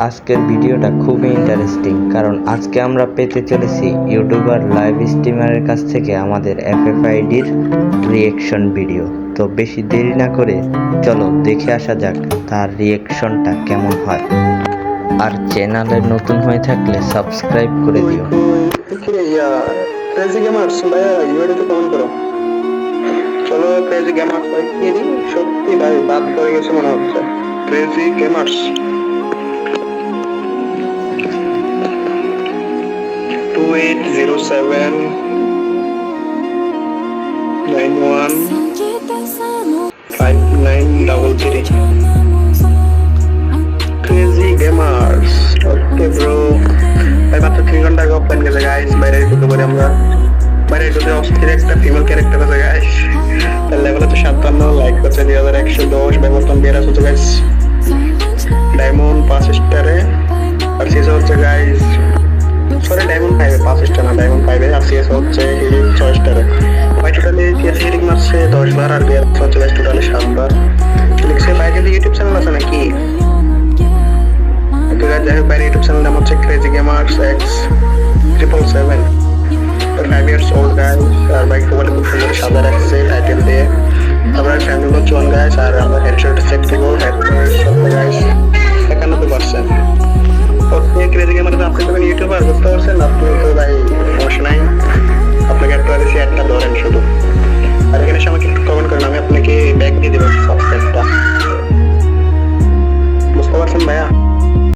আজকের ভিডিওটা খুবই ইন্টারেস্টিং, কারণ আজকে আমরা পেতে চলেছি ইউটিউবার লাইভ স্ট্রিমারের কাছ থেকে আমাদের এফএফআইডির রিয়েকশন ভিডিও। তো বেশি দেরি না করে চলো দেখে আসা যাক তার রিয়েকশনটা কেমন হয়। আর চ্যানেলে নতুন হয়ে থাকলে সাবস্ক্রাইব করে দিও। ক্রেজি গেমার্স ভাইয়া ইউআইডিতে কমেন্ট করো। চলো ক্রেজি গেমার্স ভাই কি রে, সত্যি ভাই বাদ পড়ে গেছে মনে হচ্ছে। Crazy gamers 2807 91 5933 crazy gamers. Okay bro, ভাই মাত্র 3 ঘন্টা আগে অফলাইন গেছে গাইস। বাইরে ঢুকে পড়ে আমরা বাইরে ঢুকে অস্থির একটা ফিমেল ক্যারেক্টার আছে গাইস। তার লেভেল হচ্ছে 57, লাইক হচ্ছে 2110, ব্যবধান 12 হচ্ছে গাইস। ডায়মন্ড 5 স্টারে আর সিএস হচ্ছে গাইস, সরি ডায়মন্ড 5 5 স্টার না, ডায়মন্ড 5 আর সিএস হচ্ছে 6 স্টারে। ভাই টোটালি সিএস হিটিং মারছে 10 বার আর বিয়ার হচ্ছে গাইস টোটালি 7 বার। লিখছে ভাই কিন্তু ইউটিউব চ্যানেল আছে নাকি? তো গাইস যাই হোক, বাইরে ইউটিউব চ্যানেল নাম হচ্ছে ক্রেজি গেমার্স X 777।